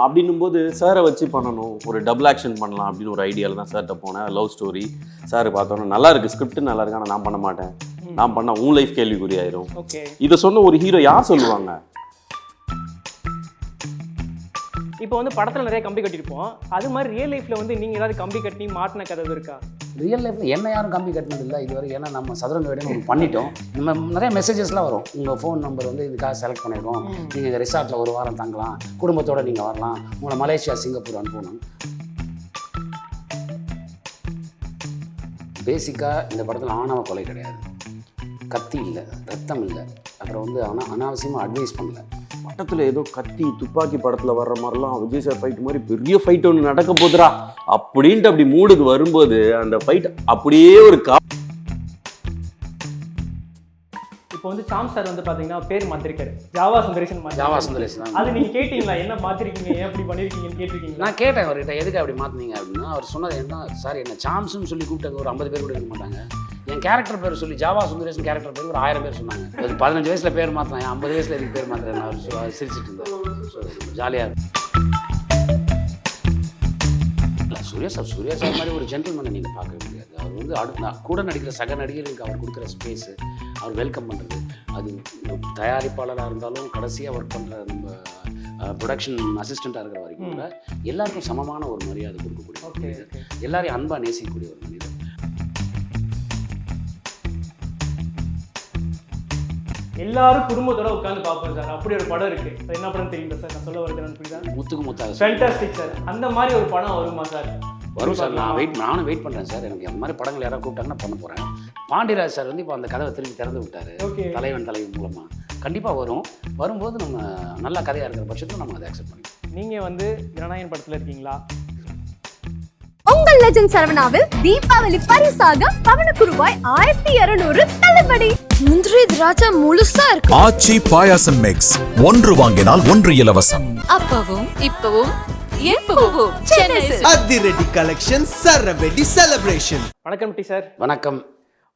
அப்படின்னும்போது சாரை வச்சு பண்ணணும், ஒரு டபுள் ஆக்ஷன் பண்ணலாம் அப்படின்னு ஒரு ஐடியாவில் தான் சார்கிட்ட போனேன். லவ் ஸ்டோரி சார் பார்த்தோன்னா நல்லா இருக்குது, ஸ்கிரிப்ட் நல்லா இருக்கு, ஆனால் நான் பண்ண மாட்டேன், நான் பண்ணால் உன் லைஃப் கேள்விக்குறி ஆயிரும். இதை சொன்ன ஒரு ஹீரோ யார் சொல்லுவாங்க? இப்போ வந்து படத்தில் நிறைய கம்பி கட்டியிருப்போம், அது மாதிரி ரியல் லைஃப்பில் வந்து நீங்கள் ஏதாவது கம்பி கட்டி மாட்டின கதை இருக்கா? ரியல் லைஃப்பில் என்ன யாரும் கம்பி கட்டினது இல்லை இது வரைக்கும். ஏன்னா நம்ம சதுரங்க வேடையும் ஒன்று பண்ணிட்டோம். நம்ம நிறைய மெசேஜஸ்லாம் வரும், உங்கள் ஃபோன் நம்பர் வந்து இதுக்காக செலக்ட் பண்ணியிருக்கோம், நீங்கள் இந்த ரிசார்ட்டில் ஒரு வாரம் தங்கலாம், குடும்பத்தோடு நீங்கள் வரலாம், உங்களை மலேசியா சிங்கப்பூர் அனுப்பணும். பேசிக்காக இந்த படத்தில் ஆணவ கொலை கிடையாது, கத்தி இல்லை, ரத்தம் இல்லை, அப்புறம் வந்து அனாவசியமாக அட்வைஸ் பண்ணல. படத்தில் ஏதோ கத்தி துப்பாக்கி படத்தில் வர்ற மாதிரிலாம் விஜய் சார் ஃபைட் மாதிரி பெரிய ஃபைட் ஒன்று நடக்க போதுரா அப்படின்ட்டு அப்படி மூடுக்கு வரும்போது அந்த ஃபைட் அப்படியே ஒரு இப்போ வந்து சாம் சார் வந்து பார்த்தீங்கன்னா பேர் மாத்திருக்காரு, ஜாவா சுந்தரேசன். ஜாவா சுந்தரேசன் அது நீங்கள் கேட்டீங்களா, என்ன மாத்திருக்கீங்க, ஏன் அப்படி பண்ணியிருக்கீங்கன்னு கேட்டிருக்கீங்களா? நான் கேட்டேன் அவர்கிட்ட, எதுக்கு அப்படி மாற்றினீங்க அப்படின்னா அவர் சொன்னது என்ன, சார் என்ன சாம்ஸ்ன்னு சொல்லி கூப்பிட்டாங்க, ஒரு 50 பேர் கூட இருக்க மாட்டாங்க. என் கேரக்டர் பேர் சொல்லி ஜாவா சுந்தரேசன் கேரக்டர் பேர் ஒரு 1000 பேர் சொன்னாங்க. ஒரு 15 வயசில் பேர் மாற்றினேன், 50 வயசில் இதுக்கு பேர் மாற்றுறேன். அவர் சிரிச்சிட்டு இருந்தார், ஜாலியாக இருக்கும். சூர்யா சார் மாதிரி ஒரு ஜென்டில்மேனை நீங்கள் பார்க்கவே முடியாது. அவர் வந்து கூட நடிக்கிற சக நடிகர்களுக்கு அவர் கொடுக்குற ஸ்பேஸு, அவர் வெல்கம் பண்ணுறது, அது தயாரிப்பாளராக இருந்தாலும் கடைசியாக ஒர்க் பண்ணுற நம்ம ப்ரொடக்ஷன் அசிஸ்டண்ட்டாக இருக்கிற வரைக்கும் கூட எல்லாருக்கும் சமமான ஒரு மரியாதை கொடுக்கக்கூடிய ஒரு மனிதர், எல்லாரையும் அன்பாக நேசிக்கக்கூடிய ஒரு மனிதர். எல்லாரும் குடும்பத்தோட உட்காந்து பார்ப்போம் சார், அப்படி ஒரு படம் இருக்கு. என்ன படம் தெரியுங்களா சார்? நான் சொல்ல வருகிறேன் புரியுதா? முத்துக்கு முத்தாக ஃபேண்டாஸ்டிக் சார். அந்த மாதிரி ஒரு படம் வருமா சார்? வரும் சார், நானும் வெயிட் பண்ணுறேன் சார். எனக்கு அந்த மாதிரி படங்கள் யாராவது கூப்பிட்டாங்கன்னா பண்ண போகிறேன். பாண்டியராஜ் சார் வந்து இப்போ அந்த கதவை திரும்பி திறந்து விட்டார், தலைவன் மூலமாக. கண்டிப்பாக வரும்போது நம்ம நல்ல கதையாக இருக்கிற பட்சத்தில் நம்ம அதை அக்செப்ட் பண்ணிக்கலாம். நீங்கள் வந்து ஜனநாயகன் படத்தில் இருக்கீங்களா? உங்கள் லெஜண்ட் சரவணாவில் தீபாவளி பரிசாக பவனுக்கு ரூபாய் 1200 தள்ளுபடி. முந்திரி திராட்சை முழுசா இருக்கு. ஆச்சி பாயாசம் மிக்ஸ், 1 வாங்கினால் 1 இலவசம். அப்பவும் இப்பவும் எப்பவும் சென்னை அதிரடி கலெக்ஷன், சரவெடி செலிப்ரேஷன். வணக்கம் டி சார். வணக்கம்.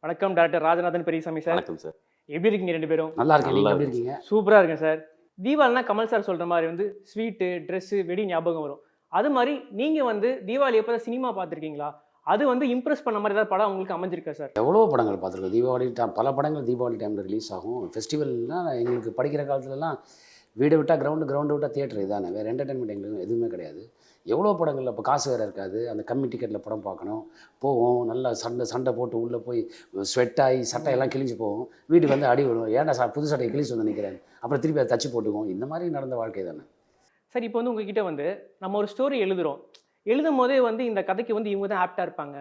வணக்கம் டாக்டர் ராஜநாதன் பெரியசாமி சார். வணக்கம் சார். எப்படி இருக்கீங்க ரெண்டு பேரும்? நல்லா இருக்கேன், நீங்கள் எப்படி இருக்கீங்க? சூப்பராக இருக்கேன் சார். தீபாவளினா கமல் சார் சொல்கிற மாதிரி வந்து ஸ்வீட்டு, ட்ரெஸ்ஸு, வெடி ஞாபகம் வரும். அது மாதிரி நீங்கள் வந்து தீபாவளி எப்போ சினிமா பார்த்துருக்கீங்களா? அது வந்து இம்ப்ரெஸ் பண்ண மாதிரி ஏதாவது படம் உங்களுக்கு அமைஞ்சிருக்கா சார்? எவ்வளோ படங்கள் பார்த்துருக்கோம். தீபாவளி பல படங்கள் தீபாவளி டைமில் ரிலீஸ் ஆகும். ஃபெஸ்டிவல்னால் எங்களுக்கு படிக்கிற காலத்துலலாம் வீடை விட்டால் கிரவுண்டு விட்டால் தியேட்டர் இதானே, வேறு என்டர்டைன்மெண்ட் எங்களுக்கு எதுவுமே கிடையாது. எவ்வளோ படங்கள் அப்போ காசு வேறு இருக்காது, அந்த கம்மி டிக்கெட்டில் படம் பார்க்கணும். போவோம், நல்லா சண்டை போட்டு உள்ளே போய் ஸ்வெட் ஆகி சட்டையெல்லாம் கிழிஞ்சு போவோம். வீட்டுக்கு வந்து அடி விடுவோம், ஏன்டா புது சட்டையை கிழிச்சு வந்து நிற்கிறேன், அப்புறம் திருப்பி அதை தச்சு போட்டுக்குவோம். இந்த மாதிரி நடந்த வாழ்க்கை தானே சார். இப்போ வந்து உங்ககிட்ட வந்து நம்ம ஒரு ஸ்டோரி எழுதும் போதே வந்து இந்த கதைக்கு வந்து இவங்க தான் ஆப்டாக இருப்பாங்க,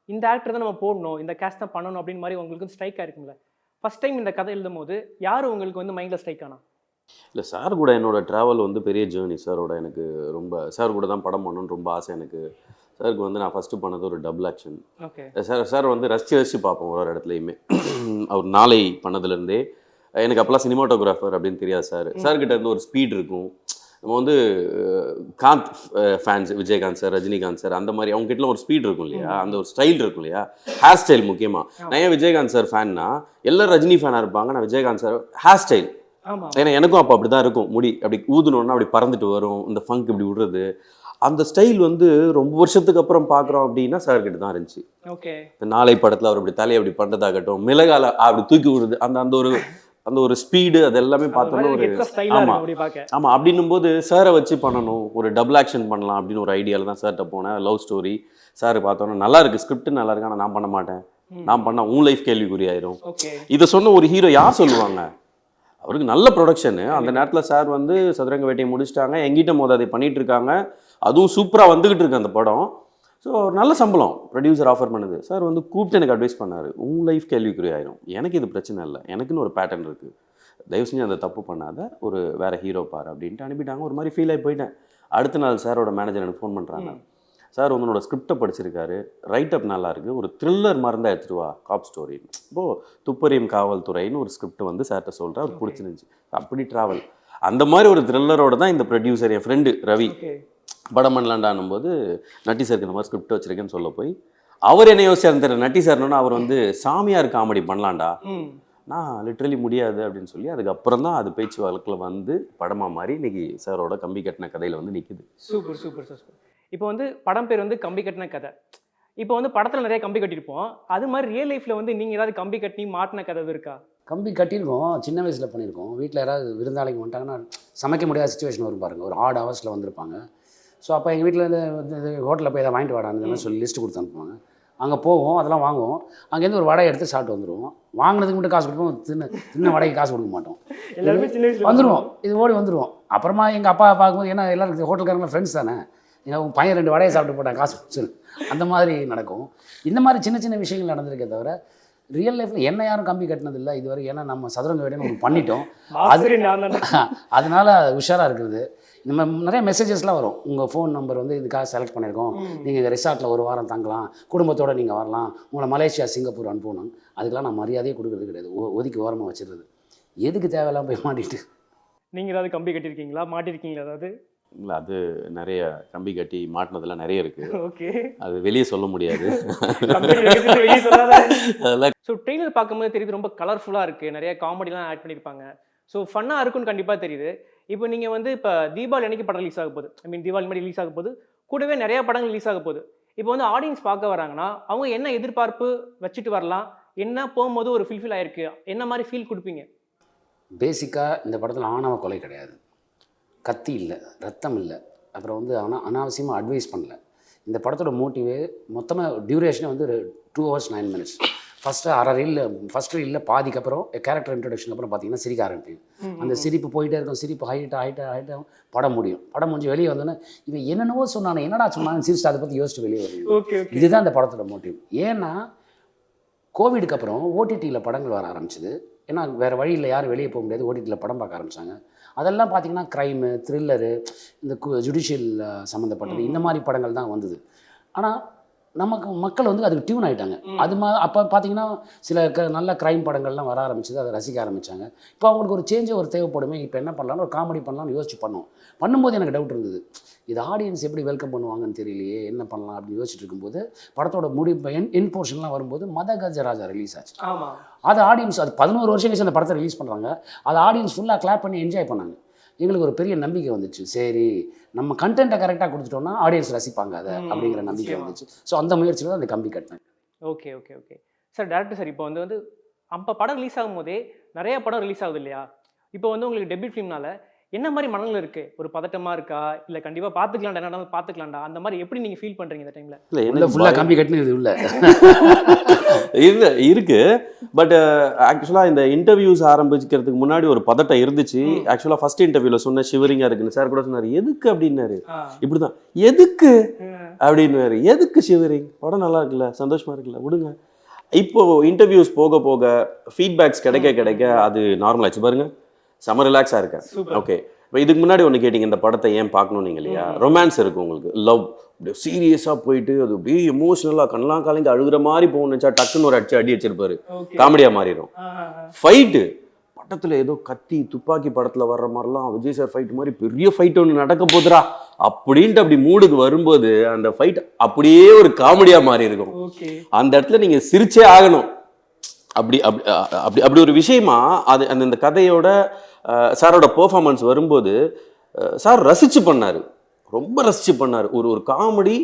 இந்த ஆக்டர் தான் நம்ம போடணும், இந்த கேஸ்ட் தான் பண்ணணும் அப்படின்னு மாதிரி உங்களுக்கு ஸ்ட்ரைக்காக இருக்கும்ல. ஃபர்ஸ்ட் டைம் இந்த கதை எழுதும் போது யார் உங்களுக்கு வந்து மைண்டில் ஸ்ட்ரைக் ஆனா? இல்லை, சார் கூட என்னோட ட்ராவல் வந்து பெரிய ஜேர்னி. சாரோட எனக்கு ரொம்ப சார் கூட தான் படம் பண்ணணும்னு ரொம்ப ஆசை எனக்கு. சாருக்கு வந்து நான் ஃபஸ்ட்டு பண்ணது ஒரு டபுள் ஆக்ஷன். சார் வந்து ரசித்து பார்ப்போம் ஒரு இடத்துலையுமே. அவர் நாளை பண்ணதுலேருந்தே எனக்கு அப்போல்லாம் சினிமாட்டோகிராஃபர் அப்படின்னு தெரியாது. சார்கிட்ட இருந்து ஒரு ஸ்பீட் இருக்கும். நம்ம வந்து Kant fans, Vijayakanth sir, Rajinikanth sir, அந்த மாதிரி அவங்ககிட்ட ஒரு ஸ்பீட் இருக்கும் இல்லையா, அந்த ஒரு ஸ்டைல் இருக்கும் இல்லையா, ஹேர் ஸ்டைல் முக்கியமாக. நான் ஏன் விஜயகாந்த் சார் ஃபேன்னா, எல்லாரும் ரஜினி ஃபேனாக இருப்பாங்க, நான் விஜயகாந்த் சார் ஹேர் ஸ்டைல். ஏன்னா எனக்கும் அப்போ அப்படி தான் இருக்கும், முடி அப்படி ஊதுனோன்னா அப்படி பறந்துட்டு வரும், இந்த ஃபங்க் இப்படி விடுறது, அந்த ஸ்டைல் வந்து ரொம்ப வருஷத்துக்கு அப்புறம் பார்க்குறோம் அப்படின்னா சார்கிட்ட தான் இருந்துச்சு. இந்த நாளை படத்தில் அவர் அப்படி தலையை அப்படி பண்ணுறதாகட்டும், மிளகால அப்படி தூக்கி விடுறது, அந்த ஒரு ஸ்பீடு, அது எல்லாமே பார்த்தோன்னா ஒரு ஆமாம். அப்படின்னும் போது சாரை வச்சு பண்ணணும், ஒரு டபுள் ஆக்ஷன் பண்ணலாம் அப்படின்னு ஒரு ஐடியாவில் தான் சார்கிட்ட போனேன். லவ் ஸ்டோரி சார் பார்த்தோன்னா நல்லா இருக்குது, ஸ்கிரிப்ட் நல்லா இருக்கு, ஆனால் நான் பண்ண மாட்டேன், நான் பண்ணால் உன் லைஃப் கேள்விக்குறி ஆயிரும். இதை சொன்ன ஒரு ஹீரோ யார் சொல்லுவாங்க? அவருக்கு நல்ல ப்ரொடக்ஷனு. அந்த நேரத்தில் சார் வந்து சதுரங்க வேட்டையை முடிச்சிட்டாங்க, எங்கிட்ட அதை பண்ணிகிட்டு இருக்காங்க, அதுவும் சூப்பராக வந்துக்கிட்டு இருக்கு அந்த படம். ஸோ நல்ல சம்பளம் ப்ரொடியூசர் ஆஃபர் பண்ணுது. சார் வந்து கூப்பிட்டு எனக்கு அட்வைஸ் பண்ணார், உன் லைஃப் கேள்விக்குறி ஆயிரும், எனக்கு இது பிரச்சனை இல்லை, எனக்குன்னு ஒரு பேட்டர்ன் இருக்குது, தயவு செஞ்சு அந்த தப்பு பண்ணாத, ஒரு வேறு ஹீரோ பாரு அப்படின்ட்டு அனுப்பிட்டாங்க. ஒரு மாதிரி ஃபீல் ஆகி போயிட்டேன். அடுத்த நாள் சாரோட மேனேஜர் எனக்கு ஃபோன் பண்ணுறாங்க, சார் உங்களோட ஸ்கிரிப்டை படிச்சிருக்காரு, ரைட் அப் நல்லா இருக்குது, ஒரு த்ரில்லர் மாதிரி தான் எடுத்துட்டு வா, காப் ஸ்டோரி. இப்போது துப்பறியும் காவல்துறைன்னு ஒரு ஸ்கிரிப்ட் வந்து சார்கிட்ட சொல்கிறேன், அவர் பிடிச்சிருந்துச்சு. அப்படி ட்ராவல் அந்த மாதிரி ஒரு த்ரில்லரோட தான் இந்த ப்ரொடியூசர் என் ஃப்ரெண்டு ரவி படம் பண்ணலான்டானும் போது, நட்டி சாருக்கு இந்த மாதிரி ஸ்கிரிப்ட் வச்சிருக்கேன்னு சொல்ல போய் அவர் என்ன யோசிச்சார் தெரியல. நட்டி சார்னோன்னா அவர் வந்து சாமியார் காமெடி பண்ணலான்டா, நான் லிட்ரலி முடியாது அப்படின்னு சொல்லி அதுக்கப்புறம் தான் அது பேச்சு வழக்கில் வந்து படமாக மாறி இன்னைக்கு சாரோட கம்பி கட்டின கதையில் வந்து நிற்குது. Super super sir. இப்போ வந்து படம் பேர் வந்து கம்பி கட்டின கதை. இப்போ வந்து படத்தில் நிறைய கம்பி கட்டியிருப்போம், அது மாதிரி ரியல் லைஃப்பில் வந்து நீங்கள் ஏதாவது கம்பி கட்டி மாட்டின கதை இருக்கா? கம்பி கட்டியிருக்கோம், சின்ன வயசில் பண்ணியிருக்கோம். வீட்டில் யாராவது விருந்தாளிங்க வந்துட்டாங்கன்னா சமைக்க முடியாத சுச்சுவேஷன் வரும் பாருங்கள், ஒரு ஆட் ஹவர்ஸில் வந்திருப்பாங்க. ஸோ அப்போ எங்கள் வீட்டில் இந்த ஹோட்டலில் போய் எதாவது வாங்கிட்டு வாடான்னு மாதிரி சொல்லி லிஸ்ட்டு கொடுத்து அனுப்புவாங்க. அங்கே போவோம், அதெல்லாம் வாங்குவோம். அங்கேருந்து ஒரு வடையை எடுத்து சாப்பிட்டு வந்துடுவோம். வாங்கினதுக்கு மட்டும் காசு கொடுப்போம், தின்ன வடைக்கு காசு கொடுக்க மாட்டோம். எல்லாருமே சின்ன வயசுல வந்துடுவோம், இது ஓடி வந்துடுவோம். அப்புறமா எங்கள் அப்பா பார்க்கும்போது ஏன்னா எல்லாரும் ஹோட்டல்காரங்க ஃப்ரெண்ட்ஸ் தானே, ஏன்னா உங்கள் பையன் 2 வடையை சாப்பிட்டு போட்டான் காசு சொல்லு, அந்த மாதிரி நடக்கும். இந்த மாதிரி சின்ன சின்ன விஷயங்கள் நடந்திருக்கே தவிர ரியல் லைஃப்பில் என்ன யாரும் கம்பி கட்டினதில்லை இதுவரை. ஏன்னா நம்ம சதுரங்க வேடைன்னு ஒன்று பண்ணிட்டோம், அதனால உஷாராக இருக்கிறது. நம்ம நிறைய மெசேஜஸ்லாம் வரும், உங்கள் ஃபோன் நம்பர் வந்து இதுக்காக செலக்ட் பண்ணியிருக்கோம், நீங்கள் ரிசார்ட்டில் 1 வாரம் தங்கலாம், குடும்பத்தோடு நீங்கள் வரலாம், உங்களை மலேசியா சிங்கப்பூர் அனுப்பணும். அதுக்கெலாம் நான் மரியாதையே கொடுக்குறது கிடையாது, ஒதுக்கி ஓரமாக வச்சிடுறது. எதுக்கு தேவையில்லாமல் போய் மாட்டிட்டு. நீங்கள் ஏதாவது கம்பி கட்டியிருக்கீங்களா, மாட்டிருக்கீங்களா ஏதாவது? இல்லை, அது நிறைய கம்பி கட்டி மாட்டினதெல்லாம் நிறைய இருக்குது. ஓகே, அது வெளியே சொல்ல முடியாது. அதெல்லாம் ஸோ ட்ரெய்லர் பார்க்கும்போது தெரியுது ரொம்ப கலர்ஃபுல்லாக இருக்குது, நிறைய காமெடிலாம் ஆட் பண்ணியிருப்பாங்க. ஸோ ஃபன்னாக இருக்குன்னு கண்டிப்பாக தெரியுது. இப்போ நீங்கள் வந்து இப்போ தீபாவளி அன்னைக்கு படம் ரிலீஸ் ஆக போகுது, ஐ மீன் தீபாவளி மாதிரி ரிலீஸ் ஆக போகுது, கூடவே நிறைய படங்கள் ரிலீஸ் ஆக போகுது. இப்போ வந்து ஆடியன்ஸ் பார்க்க வராங்கன்னா அவங்க என்ன எதிர்பார்ப்பு வச்சுட்டு வரலாம், என்ன போகும்போது ஒரு ஃபுல்ஃபில் ஆயிருக்கு, என்ன மாதிரி ஃபீல் கொடுப்பீங்க? பேசிக்காக இந்த படத்தில் ஆணவ கொலை கிடையாது, கத்தி இல்லை, ரத்தம் இல்லை, அப்புறம் வந்து அனாவசியமாக அட்வைஸ் பண்ணல. இந்த படத்தோட மோட்டிவே மொத்தமாக டியூரேஷனே வந்து 2 hours 9 minutes. ஃபஸ்ட்டு ரீலில் பாதிக்கு அப்புறம் கேரக்டர் இன்ட்ரடக்ஷன் அப்புறம் பார்த்தீங்கன்னா சிரிக்க ஆரம்பிக்கும். அந்த சிரிப்பு போயிட்டே இருக்கும், சிரிப்பு ஹைட்டாக படம் முடிஞ்சு வெளியே வந்தோன்னே இவன் என்னென்னவோ சொன்னானே, என்னடா சொன்னான்னு சிரிச்சு அதை பற்றி யோசிச்சு வெளியே வருது. இதுதான் இந்த படத்தோட மோட்டிவ். ஏன்னா கோவிடுக்கு அப்புறம் ஓடிடியில் படங்கள் வர ஆரம்பிச்சிது. ஏன்னா வேறு வழியில் யாரும் வெளியே போக முடியாது, ஓடிடியில் படம் பார்க்க ஆரம்பித்தாங்க. அதெல்லாம் பார்த்திங்கன்னா க்ரைமு, த்ரில்லரு, இந்த ஜுடிஷியல் சம்மந்தப்பட்டது, இந்த மாதிரி படங்கள் தான் வந்தது. ஆனால் நமக்கு மக்கள் வந்து அதுக்கு டியூன் ஆகிட்டாங்க. அப்போ பார்த்தீங்கன்னா சில நல்ல க்ரைம் படங்கள்லாம் வர ஆரம்பிச்சது, அதை ரசிக்க ஆரம்பித்தாங்க. இப்போ அவங்களுக்கு ஒரு சேஞ்சே ஒரு தேவைப்படுமே, இப்போ என்ன பண்ணலாம்னு ஒரு காமெடி பண்ணலாம்னு யோசிச்சு பண்ணும்போது எனக்கு டவுட் இருந்தது, இது ஆடியன்ஸ் எப்படி வெல்கம் பண்ணுவாங்கன்னு தெரியலையே, என்ன பண்ணலாம் அப்படின்னு யோசிச்சுட்டு இருக்கும்போது படத்தோட என் போர்ஷன்லாம் வரும்போது மதகஜராஜா ரிலீஸ் ஆச்சு. அது ஆடியன்ஸ், அது 11 வருஷம் கழிச்சு அந்த படத்தை ரிலீஸ் பண்ணுறாங்க, அது ஆடியன்ஸ் ஃபுல்லாக கிளாப் பண்ணி என்ஜாய் பண்ணாங்க. எங்களுக்கு ஒரு பெரிய நம்பிக்கை வந்துச்சு, சரி நம்ம கண்டென்ட்டை கரெக்டாக கொடுத்துட்டோம்னா ஆடியன்ஸ் ரசிப்பாங்க அதை அப்படிங்கிற நம்பிக்கை வந்துச்சு. ஸோ அந்த முயற்சியில் தான் அந்த கம்பி கட்டினேன். Okay okay okay sir. Director sir, இப்போ வந்து அப்போ படம் ரிலீஸ் ஆகும் போதே நிறைய படம் ரிலீஸ் ஆகுது இல்லையா? இப்போ வந்து உங்களுக்கு டெபியூட் ஃபிலிம்னால என்ன மாதிரி மனநிலை இருக்குது? ஒரு பதட்டமாக இருக்கா, இல்லை கண்டிப்பாக பார்த்துக்கலாம்டா, என்ன பார்த்துக்கலாம்டா, அந்த மாதிரி எப்படி நீங்கள் ஃபீல் பண்ணுறீங்க இந்த டைமில்? இல்லை, என்ன ஃபுல்லாக கம்பி கட்டினது இல்லை இல்லை இருக்குது. பட் ஆக்சுவலாக இந்த இன்டர்வியூஸ் ஆரம்பிக்கிறதுக்கு முன்னாடி ஒரு பதட்டம் இருந்துச்சு. ஆக்சுவலாக ஃபர்ஸ்ட் இன்டர்வியூவில் சொன்ன ஷிவரிங்காக இருக்குன்னு சார் கூட சொன்னார். எதுக்கு அப்படின்னாரு, இப்படி தான் எதுக்கு அப்படின்னாரு. எதுக்கு ஷிவரிங், படம் நல்லா இருக்குல்ல, சந்தோஷமாக இருக்குல்ல, விடுங்க. இப்போ இன்டர்வியூஸ் போக போக ஃபீட்பேக்ஸ் கிடைக்க அது நார்மல் ஆச்சு பாருங்க, செம ரிலாக்ஸாக இருக்கேன். ஓகே, இப்போ இதுக்கு முன்னாடி ஒன்று கேட்டிங்க, இந்த படத்தை ஏன் பார்க்கணும் நீங்கள் இல்லையா? ரொமான்ஸ் இருக்கும் உங்களுக்கு, லவ் அப்படியே சீரியஸாக போயிட்டு அது அப்படியே எமோஷனலாக கண்ணெலாம் கலங்கி அழுகிற மாதிரி போகணுச்சா டக்குன்னு ஒரு அடி வச்சிருப்பாரு, காமெடியாக மாறிடும். ஃபைட்டு படத்தில் ஏதோ கத்தி துப்பாக்கி படத்தில் வர்ற மாதிரிலாம் விஜய் சார் ஃபைட் மாதிரி பெரிய ஃபைட் ஒன்று நடக்க போதுரா அப்படின்ட்டு அப்படி மூடுக்கு வரும்போது அந்த ஃபைட் அப்படியே ஒரு காமெடியாக மாறி இருக்கும். அந்த இடத்துல நீங்கள் சிரிச்சே ஆகணும். அப்படி அப்படி அப்படி அப்படி ஒரு விஷயமா அது அந்த கதையோட சாரோட பெர்ஃபார்மன்ஸ் வரும்போது சார் ரசிச்சு பண்ணார், ரொம்ப ரசிச்சு பண்ணார். ஒரு காமெடி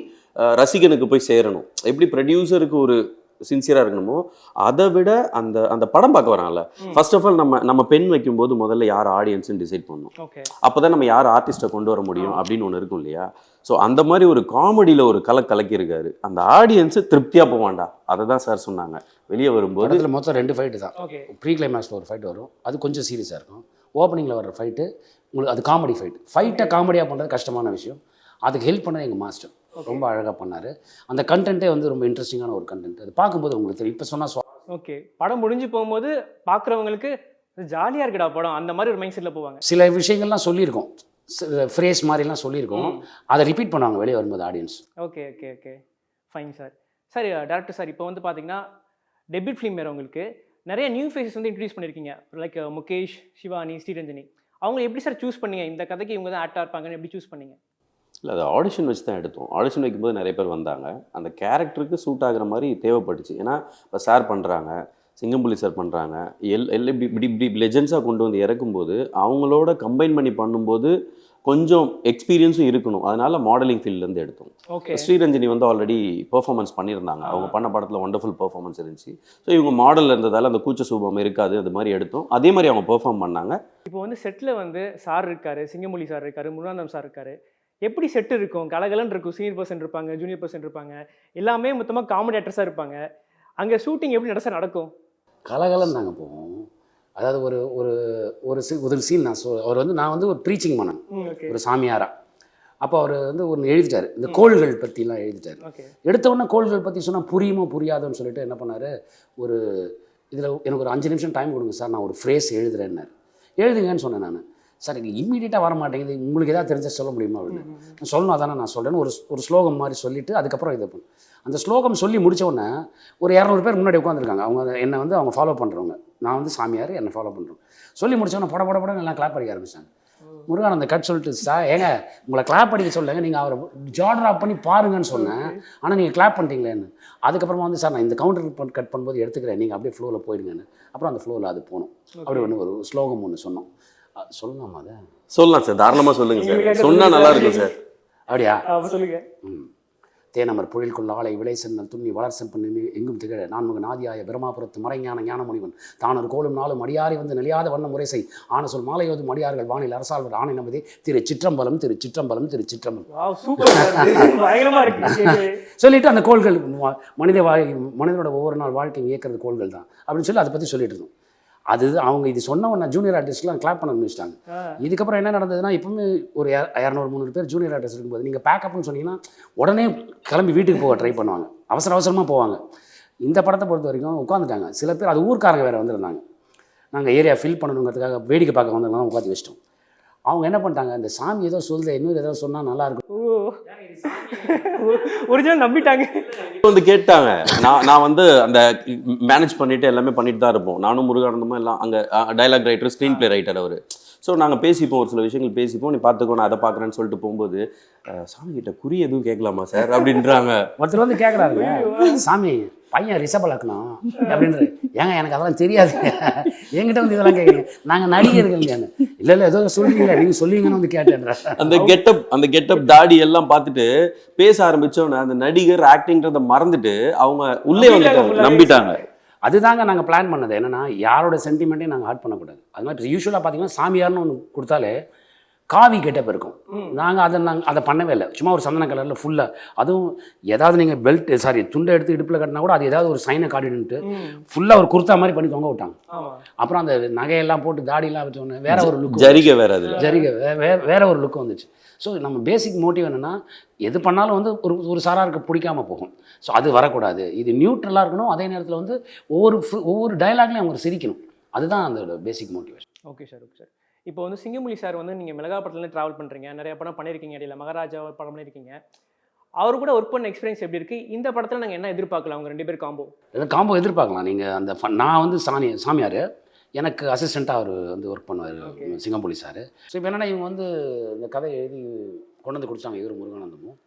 ரசிகனுக்கு போய் சேரணும், எப்படி ப்ரொடியூசருக்கு ஒரு சின்சியராக இருக்கணுமோ அதை விட அந்த படம் பார்க்க வராங்கல்ல, ஃபர்ஸ்ட் ஆஃப் ஆல் நம்ம பெண் வைக்கும்போது முதல்ல யார் ஆடியன்ஸ்ன்னு டிசைட் பண்ணணும். அப்போ தான் நம்ம யார் ஆர்டிஸ்ட்டை கொண்டு வர முடியும் அப்படின்னு ஒன்று இருக்கும் இல்லையா? ஸோ அந்த மாதிரி ஒரு காமெடியில் ஒரு கலக்கியிருக்காரு. அந்த ஆடியன்ஸு திருப்தியாக போவாண்டா, அதை தான் சார் சொன்னாங்க. வெளியே வரும்போது இதில் மொத்தம் 2 ஃபைட்டு தான். ப்ரீ கிளைமேக்ஸில் ஒரு ஃபைட் வரும், அது கொஞ்சம் சீரியஸாக இருக்கும். ஓப்பனிங்கில் வர்ற ஃபைட்டு உங்களுக்கு அது காமெடி ஃபைட்டை காமெடியாக பண்ணுறது கஷ்டமான விஷயம். அதுக்கு ஹெல்ப் பண்ணது எங்கள் மாஸ்டர் ரொம்ப அழகாக பண்ணார். அந்த கண்டென்ட்டே வந்து ரொம்ப இன்ட்ரெஸ்டிங்கான ஒரு கண்டென்ட், அது பார்க்கும்போது உங்களுக்கு தெரியும். இப்போ சொன்னால் ஓகே, படம் முடிஞ்சு போகும்போது பார்க்குறவங்களுக்கு ஜாலியாக இருக்குடா படம், அந்த மாதிரி ஒரு மைண்ட் செட்டில் போவாங்க. சில விஷயங்கள்லாம் சொல்லியிருக்கோம், ஃப்ரேஸ் மாதிரிலாம் சொல்லியிருக்கோம், அதை ரிப்பீட் பண்ணுவாங்க வெளியே வரும்போது audience. Okay okay okay fine sir. Sir director sir, இப்போ வந்து பார்த்தீங்கன்னா டெபியூட் ஃபிலிம் வேறு உங்களுக்கு நிறைய நியூ ஃபேஸஸ் வந்து இன்ட்ரடியூஸ் பண்ணியிருக்கீங்க, லைக் முகேஷ், சிவானி, ஸ்ரீரஞ்சனி. அவங்க எப்படி சார் சூஸ் பண்ணீங்க, இந்த கதைக்கு இவங்க தான் ஆக்டாக இருப்பாங்கன்னு எப்படி சூஸ் பண்ணீங்க? இல்லை, அது ஆடிஷன் வச்சு தான் எடுத்தோம். ஆடிஷன் வைக்கும்போது நிறைய பேர் வந்தாங்க, அந்த கேரக்டருக்கு சூட் ஆகிற மாதிரி தேவைப்பட்டுச்சு. ஏன்னா இப்போ சார் பண்ணுறாங்க, சிங்கம்புலி சார் பண்ணுறாங்க. இப்படி இப்படி இப்படி லெஜெண்ட்ஸாக கொண்டு வந்து இறக்கும்போது அவங்களோட கம்பைன் பண்ணி பண்ணும்போது கொஞ்சம் எக்ஸ்பீரியன்ஸும் இருக்கணும். அதனால மாடலிங் ஃபீல்ட்லேருந்து எடுத்தோம். ஓகே. ஸ்ரீரஞ்சனி வந்து ஆல்ரெடி பெர்ஃபார்மன்ஸ் பண்ணியிருந்தாங்க. அவங்க பண்ண படத்தில் ஒண்டர்ஃபுல் பெர்ஃபார்மன்ஸ் இருந்துச்சு. ஸோ இவங்க மாடலில் இருந்ததால் அந்த கூச்ச சுபாவம் இருக்காது, அது மாதிரி எடுத்தோம். அதே மாதிரி அவங்க பெர்ஃபார்ம் பண்ணாங்க. இப்போ வந்து செட்டில் வந்து சார் இருக்காரு, சிங்கமொழி சார் இருக்காரு, முருகானந்தம் சார் இருக்காரு. எப்படி செட் இருக்கும்? கலகலன்னு இருக்கும். சீனியர் பர்சன் இருப்பாங்க, ஜூனியர் பர்சன் இருப்பாங்க, எல்லாமே மொத்தமாக காமெடி ஆக்டர்ஸாக இருப்பாங்க. அங்கே ஷூட்டிங் எப்படி நடக்கும்? கலகலன்னு நாங்கள் போவோம். அதாவது ஒரு ஒரு ஒரு சீன் நான் வந்து ஒரு ப்ரீச்சிங் பண்ணேன் ஒரு சாமியாரா. அப்போ அவர் வந்து ஒன்று எழுதிட்டார், இந்த கோள்கள் பற்றிலாம் எழுதிட்டார். எடுத்த உடனே கோள்கள் பற்றி சொன்னால் புரியுமோ புரியாதோன்னு சொல்லிட்டு என்ன பண்ணார், ஒரு இதில் எனக்கு ஒரு 5 நிமிஷம் டைம் கொடுங்க சார், நான் ஒரு ஃப்ரேஸ் எழுதுறேன்னாரு. எழுதுங்கன்னு சொன்னேன் நான். சார் இது இம்மீடியட்டாக வர மாட்டேங்குது, உங்களுக்கு எதாவது தெரிஞ்சால் சொல்ல முடியுமா அப்படின்னு. நான் சொல்லணும் அதானே நான் சொல்கிறேன்னு ஒரு ஸ்லோகம் மாதிரி சொல்லிவிட்டு அதுக்கப்புறம் இதை பண்ணு. அந்த ஸ்லோகம் சொல்லி முடித்தோடனே ஒரு 200 பேர் முன்னாடி உட்காந்துருக்காங்க. அவங்க என்னை வந்து அவங்க ஃபாலோ பண்ணுறவங்க, நான் வந்து சாமியார், என்னை ஃபாலோ பண்ணுறோம். சொல்லி முடித்தோடனே பட எல்லாம் கிளாப் அடிக்க ஆரம்பிச்சாங்க. முருகன் அந்த கட் சொல்லிட்டு, சார் ஏங்க உங்களை கிளாப் அடிக்க சொல்லுங்க, நீங்கள் அவரை ஜார்டர் ஆஃப் பண்ணி பாருங்கன்னு சொன்னேன், ஆனால் நீங்கள் கிளாப் பண்ணிட்டீங்களேன்னு. அதுக்கப்புறமா வந்து சார் நான் இந்த கவுண்டர் கட் பண்ணும்போது எடுத்துக்கிறேன், நீங்கள் அப்படியே ஃப்ளோவில் போயிடுங்கன்னு. அப்புறம் அந்த ஃப்ளோவில் அது போகணும். அப்படி ஒன்று ஒரு ஸ்லோகம் ஒன்று சொன்னோம். சொல்லலாமா அதை? சொல்லலாம் சார், தாராளமாக சொல்லுங்கள் சார். சொன்னால் நல்லா இருக்கும் சார். அப்படியா? சொல்லுங்க. தேனமர் பொழில்கொள்ள ஆலை விளை சென்னல் துண்ணி வளர்சம் பண்ணி எங்கும் திகழ நான்முக நாதியாய பிரமாபுரத்து மறைஞான ஞானமுனிவன் தானொரு கோலும் நாளும் அடியாரி வந்து நிலையாத வண்ண முறை செய் ஆன சொல் மாலையோதும் அடியார்கள் வானில் அரசாழ்வர் ஆணை நமதே திரு சிற்றம்பலம் திரு சிற்றம்பலம் திரு சிற்றம்பலம் சொல்லிட்டு அந்த கோள்கள் மனிதனோட ஒவ்வொரு நாள் வாழ்க்கையும் இயக்கிறது கோள்கள் தான் அப்படின்னு சொல்லி அதை பற்றி சொல்லிட்டு இருந்தோம். அது அவங்க இது சொன்ன உடனே ஜூனியர் ஆர்டிஸ்ட்லாம் கிளாப் பண்ண ஆரம்பிச்சிட்டாங்க. இதுக்கப்புறம் என்ன நடந்ததுன்னா, இப்போவுமே ஒரு 200-300 பேர் ஜூனியர் ஆர்டிஸ்ட் இருக்கும்போது நீங்கள் பேக்கப்னு சொன்னீங்கன்னா உடனே கிளம்பி வீட்டுக்கு போக ட்ரை பண்ணுவாங்க, அவசரமாக போவாங்க. இந்த படத்தை பொறுத்த வரைக்கும் உட்காந்துட்டாங்க. சில பேர் அது ஊர்க்காரங்க வேறு வந்திருந்தாங்க, நாங்கள் ஏரியா ஃபில் பண்ணணுங்கிறதுக்காக வேடிக்கை பார்க்க வந்திருந்தாங்க, உட்காந்து வச்சிட்டோம். அவங்க என்ன பண்ணிட்டாங்க, இந்த சாமி ஏதோ சொல்லுது, இன்னொரு ஏதோ சொன்னால் நல்லாயிருக்கும் ஒரிஜினல் நம்பிட்டாங்க. வந்து கேட்டாங்க. நான் வந்து அந்த மேனேஜ் பண்ணிட்டு எல்லாமே பண்ணிட்டு தான் இருப்போம். நானும் முருகானந்தமும் எல்லாம் அங்கே dialogue writer, screen play writer அவர். ஸோ நாங்கள் பேசிப்போம், ஒரு சில விஷயங்கள் பேசிப்போம். நீ பார்த்துக்கோ நான் அதை பார்க்குறேன்னு சொல்லிட்டு போகும்போது, சாமி கிட்ட குறி எதுவும் கேட்கலாமா சார் அப்படின்றாங்க. ஒருத்தர் வந்து கேட்குறாருங்க, சாமி பையன் ரிஷப லக்னம் அப்படின்றது. ஏங்க எனக்கு அதெல்லாம் தெரியாது, என்கிட்ட வந்து இதெல்லாம் கேட்குறீங்க, நாங்கள் நடிகர்கள். இல்லை ஏதோ சொல்லுவீங்களா, நீங்கள் சொல்லுவீங்கன்னு வந்து கேட்டேன். அந்த கெட்டப் தாடி எல்லாம் பார்த்துட்டு பேச ஆரம்பித்தோன்னே அந்த நடிகர் ஆக்டிங்கிறத மறந்துட்டு அவங்க உள்ளே வந்து நம்பிட்டாங்க. அதுதாங்க நாங்கள் பிளான் பண்ணது. என்னென்னா யாரோட சென்டிமெண்ட்டையும் நாங்கள் ஹர்ட் பண்ணக்கூடாது. அது மாதிரி யூஸ்வலாக பார்த்தீங்கன்னா சாமியார்னு ஒன்று கொடுத்தாலே காவி கெட்டப் இருக்கும். நாங்கள் அதை பண்ணவே இல்லை. சும்மா ஒரு சந்தன கலரில் ஃபுல்லாக, அதுவும் ஏதாவது நீங்கள் துண்டை எடுத்து இடுப்பில் கட்டினா கூட அது ஏதாவது ஒரு சைனை காட்டிட்டு ஃபுல்லாக ஒரு குர்த்தா மாதிரி பண்ணி தொங்க விட்டாங்க. அப்புறம் அந்த நகையெல்லாம் போட்டு தாடியெல்லாம் வச்சோன்னே வேற ஒரு லுக், ஜரிகை வேற, அதில் ஜரிகை வேற ஒரு லுக் வந்துச்சு. ஸோ நம்ம பேசிக் மோட்டிவ் என்னென்னா, எது பண்ணாலும் வந்து ஒரு சாராருக்கு பிடிக்காமல் போகும். ஸோ அது வரக்கூடாது, இது நியூட்ரலாக இருக்கணும். அதே நேரத்தில் வந்து ஒவ்வொரு டயலாக்லையும் அவங்க சிரிக்கணும். அதுதான் அந்த பேசிக் மோட்டிவேஷன். Okay sir. இப்போ வந்து சிங்கமொழி சார் வந்து நீங்கள் மிளகா படத்துலேருந்து ட்ராவல் பண்ணுறீங்க, நிறைய படம் பண்ணியிருக்கீங்க, இடையில மகாராஜா படம் பண்ணியிருக்கீங்க. அவர் கூட ஒர்க் பண்ண எக்ஸ்பீரியன்ஸ் எப்படி இருக்குது? இந்த படத்தில் நாங்கள் என்ன எதிர்பார்க்கலாம்? அவங்க 2 பேர் காம்போ எதிர்பார்க்கலாம். நீங்கள் அந்த நான் வந்து சாமியார், எனக்கு அசிஸ்டண்ட்டாக அவர் வந்து ஒர்க் பண்ணுவார் சிங்கம்புலி சார். ஸோ இப்போ என்னென்னா, இவங்க வந்து இந்த கதையை எழுதி கொண்டு வந்து கொடுத்தாங்க, இவர் முருகானந்தமும்.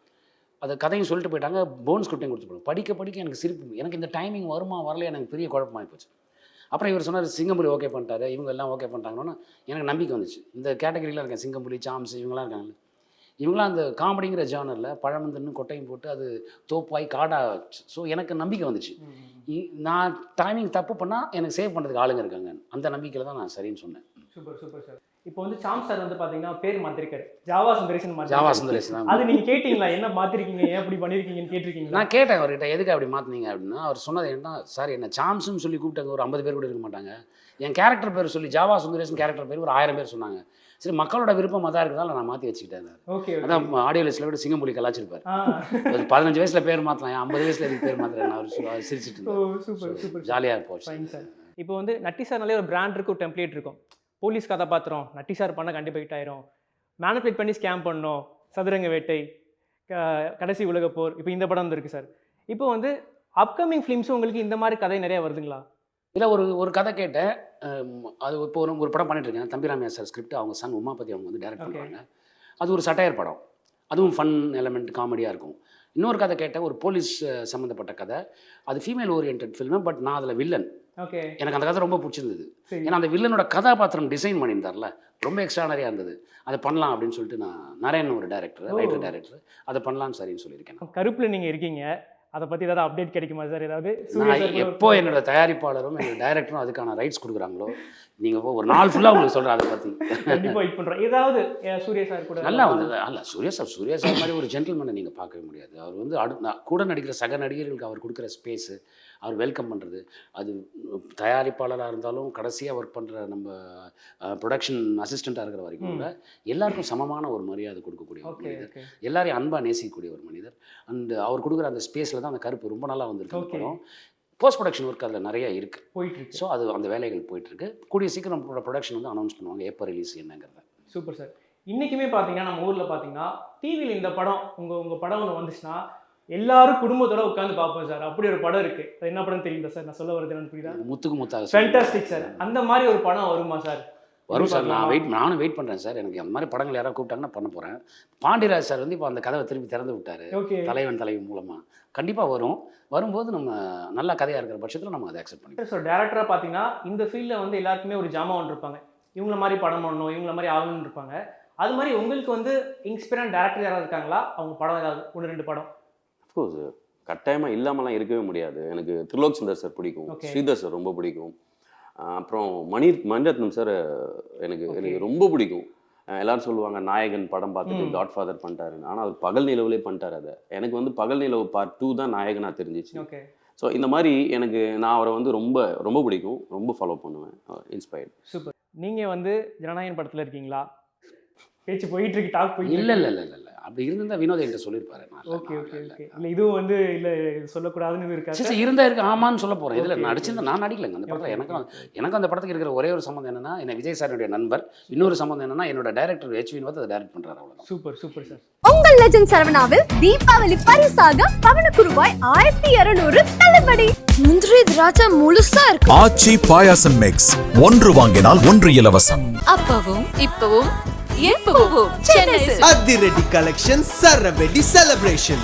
அந்த கதையும் சொல்லிட்டு போயிட்டாங்க, போன் ஸ்கிரிப்டையும் கொடுத்து போயிட்டாங்க. படிக்க எனக்கு சிரிப்பு, எனக்கு இந்த டைமிங் வருமா வரலையா எனக்கு பெரிய குழப்பமாகி போச்சு. அப்புறம் இவர் சொன்னார் சிங்கம்புலி ஓகே பண்ணிட்டாரு, இவங்க எல்லாம் ஓகே பண்ணிட்டாங்கன்னா எனக்கு நம்பிக்கை வந்துச்சு. இந்த கேட்டகரியில் இருக்கேன், சிங்கம்புலி, சாம்ஸ், இவங்களாம் இருக்காங்க. இவங்களாம் அந்த காமெடிங்கிற ஜானரில் பழமந்தன்னு கொட்டையும் போட்டு அது தோப்பாய் காடாச்சு. ஸோ எனக்கு நம்பிக்கை வந்துச்சு. நான் டைமிங் தப்பு பண்ணால் எனக்கு சேவ் பண்ணுறதுக்கு ஆளுங்க இருக்காங்க. அந்த நம்பிக்கையில் தான் நான் சரின்னு சொன்னேன். Super sir. இப்போ வந்து சாம் சார் வந்து பார்த்தீங்கன்னா பேர் மாற்றிருக்காரு, ஜாவா சுந்தரேசன். ஜாவா சுந்தரேசன் அது நீங்கள் கேட்டிங்களா, என்ன மாற்றிருக்கீங்க, ஏன் அப்படி பண்ணியிருக்கீங்கன்னு கேட்டிருக்கீங்க? நான் கேட்டேன் அவர்கிட்ட, எதுக்கு அப்படி மாற்றினீங்க அப்படின்னா. அவர் சொன்னது என்ன, சார் என்ன சாம்ஸ்ன்னு சொல்லி கூப்பிட்டாங்க, ஒரு 50 பேர் கூட இருக்க மாட்டாங்க. என் கேரக்டர் பேர் சொல்லி ஜாவா சுந்தரேசன் கேரக்டர் பேர் ஒரு 1000 பேர் சொன்னாங்க. சரி, மக்களோட விருப்பமாக தான் இருக்கிறதால நான் மாற்றி வச்சுக்கிட்டேன். ஓகே. அதான் ஆடியோ லிஸ்ட்டில் விட சிங்கம்புலி கலாச்சிருப்பார். 15 வயசில் பேர் மாற்றலாம், 50 வயசில் எதுக்கு பேர் மாற்றுறேன் அவர் சிரிச்சிட்டு இருந்தேன். சூப்பர் ஜாலியாக இருப்போம் சார். இப்போ வந்து நட்டி சார்னாலே ஒரு பிராண்ட் இருக்கும், ஒரு டெம்ப்ளேட் இருக்கும். போலீஸ் கதாபாத்திரம் நட்டி சார் பண்ண கண்டிப்பாக ஹிட் ஆயிரும், மேனிபுலேட் பண்ணி ஸ்கேம் பண்ணோம், சதுரங்க வேட்டை, கடைசி உலக போர், இப்போ இந்த படம் வந்துருக்கு சார். இப்போ வந்து அப்கமிங் ஃபிலிம்ஸும் உங்களுக்கு இந்த மாதிரி கதை நிறையா வருதுங்களா? இல்லை, ஒரு கதை கேட்டேன். அது இப்போ ஒரு படம் பண்ணிட்டுருக்கேன், தம்பிராமையா சார் ஸ்கிரிப்ட், அவங்க சன் உமாபதி அவங்க வந்து டைரக்ட் பண்ணுறாங்க. அது ஒரு சட்டையர் படம். அதுவும் ஃபன் எலமெண்ட் காமெடியாக இருக்கும். இன்னொரு கதை கேட்டேன், ஒரு போலீஸ் சம்மந்தப்பட்ட கதை. அது ஃபீமேல் ஓரியன்ட் ஃபில்மு, பட் நான் அதில் வில்லன். ஓகே. எனக்கு அந்த கதை ரொம்ப பிடிச்சிருந்தது. ஏன்னா அந்த வில்லனோட கதாபாத்திரம் டிசைன் பண்ணியிருந்தார்ல, ரொம்ப எக்ஸ்ட்ரானரியாக இருந்தது. அதை பண்ணலாம் அப்படின்னு சொல்லிட்டு நான் நரேன் ஒரு ரைட்டர் டைரக்டர் அதை பண்ணலாம்னு சரின்னு சொல்லியிருக்கேன். கருப்பில் நீங்கள் இருக்கீங்க, அதை பற்றி ஏதாவது அப்டேட் கிடைக்குமா சார்? ஏதாவது எப்போ என்னோட தயாரிப்பாளரும் என்னோட டைரக்டரும் அதுக்கான ரைட்ஸ் கொடுக்குறாங்களோ, நீங்கள் ஒரு நாள் ஃபுல்லாக உங்களுக்கு சொல்கிறேன் அதை பற்றி. கண்டிப்பாக வெயிட் பண்ணுறோம். ஏதாவது சூர்யா சார் கூட நல்லா வந்தது. அல்ல, சூர்யா சார் மாதிரி ஒரு ஜென்டில்மேனை நீங்கள் பார்க்கவே முடியாது. அவர் வந்து கூட நடிக்கிற சக நடிகர்களுக்கு அவர் கொடுக்குற ஸ்பேஸு, அவர் வெல்கம் பண்ணுறது, அது தயாரிப்பாளராக இருந்தாலும் கடைசியாக ஒர்க் பண்ணுற நம்ம ப்ரொடக்ஷன் அசிஸ்டண்ட்டாக இருக்கிற வரைக்கும் கூட எல்லாருக்கும் சமமான ஒரு மரியாதை கொடுக்கக்கூடிய ஒரு மனிதர், எல்லாரையும் அன்பாக நேசிக்கக்கூடிய ஒரு மனிதர். அண்ட் அவர் கொடுக்குற அந்த ஸ்பேஸில் தான் அந்த கருப்பு ரொம்ப நல்லா வந்திருக்கு. படம் போஸ்ட் ப்ரொடக்ஷன் ஒர்க் அதில் நிறைய இருக்குது, போயிட்டுருக்கு. ஸோ அது அந்த வேலைகள் போயிட்டுருக்கு. கூடிய சீக்கிரம் ப்ரொடக்ஷன் வந்து அனௌன்ஸ் பண்ணுவாங்க எப்போ ரிலீஸ் என்னங்கிறத. Super sir. இன்றைக்குமே பார்த்தீங்கன்னா நம்ம ஊரில் பார்த்தீங்கன்னா டிவியில் இந்த படம் உங்கள் படம் ஒன்று வந்துச்சுன்னா எல்லாரும் குடும்பத்தோட உட்காந்து பார்ப்போம் சார். அப்படி ஒரு படம் இருக்குது. அது என்ன படம் தெரியுங்களா சார்? நான் சொல்ல வரது என்னன்னு புரியுதா? முத்துக்கு முத்தாக. Fantastic sir. அந்த மாதிரி ஒரு படம் வருமா சார்? வரும் சார். நானும் வெயிட் பண்ணுறேன் சார். எனக்கு அந்த மாதிரி படங்கள் யாராவது கூப்பிட்டாங்கன்னா பண்ண போகிறேன். பாண்டியராஜ் சார் வந்து இப்போ அந்த கதவை திருப்பி திறந்து விட்டார் தலைவி மூலமாக. கண்டிப்பாக வரும்போது நம்ம நல்ல கதையாக இருக்கிற பட்சத்தில் நம்ம அதை அக்செப்ட் பண்ணிப்போம். ஸோ டேரக்டராக பார்த்தீங்கன்னா இந்த ஃபீல்டில் வந்து எல்லாருக்குமே ஒரு ஜாமான் இருப்பாங்க, இவங்கள மாதிரி படம் பண்ணணும், இவங்கள மாதிரி ஆகணும்னு இருப்பாங்க. அது மாதிரி உங்களுக்கு வந்து இன்ஸ்பிரண்ட் டேரக்டர் யாராவது இருக்காங்களா? அவங்க படம் ஏதாவது 1-2 படம்? அஃப்கோர்ஸ் கட்டாயமாக இல்லாமலாம் இருக்கவே முடியாது. எனக்கு திரிலோக் சுந்தர் சார் பிடிக்கும், ஸ்ரீதர் சார் ரொம்ப பிடிக்கும், அப்புறம் மணிரத்னம் சார் எனக்கு ரொம்ப பிடிக்கும். எல்லாரும் சொல்லுவாங்க நாயகன் படம் பார்த்துட்டு காட்ஃபாதர் பண்ணிட்டாருன்னு, ஆனால் அவர் பகல் நிலவுலேயே பண்ணிட்டார். அதை எனக்கு வந்து பகல் நிலவு பார்ட் 2 தான் நாயகனாக தெரிஞ்சிச்சு. ஸோ இந்த மாதிரி நான் அவரை வந்து ரொம்ப ரொம்ப பிடிக்கும், ரொம்ப ஃபாலோ பண்ணுவேன், இன்ஸ்பயர்ட். சூப்பர். நீங்கள் வந்து ஜனநாயகன் படத்தில் இருக்கீங்களா? பேச்சு போயிட்டு இருக்கு, டாக் போயிட்டு. இல்லை அப்படி இருந்தால் வினோத் என்கிட்ட சொல்லியிருப்பாரு. ஓகே. இல்லை இதுவும் வந்து இல்லை சொல்லக்கூடாதுன்னு இருக்காது. சரி இருக்கு ஆமான்னு சொல்ல போகிறேன். இதில் நான் நடிக்கலைங்க அந்த படத்தில். எனக்கு அந்த படத்துக்கு இருக்கிற ஒரே ஒரு சம்மந்தம் என்னன்னா, என்ன விஜய் சாருடைய நண்பர். இன்னொரு சம்மந்தம் என்னன்னா, என்னோட டைரக்டர் H. வினோத் அதை டைரக்ட் பண்ணுறாரு. அவ்வளோதான். Super sir. உங்கள் லெஜண்ட் சரவணாவில் தீபாவளி பரிசாக பவனுக்கு ரூபாய் 1200 தள்ளுபடி. முந்திரி திராட்சை முழுசா இருக்கு. ஆச்சி பாயாசம் மிக்ஸ், 1 வாங்கினால் 1 இலவசம். அப்பவும் இப்பவும் எப்பவும் சென்னை அதிரடி கலெக்ஷன் சரவெடி செலிப்ரேஷன்.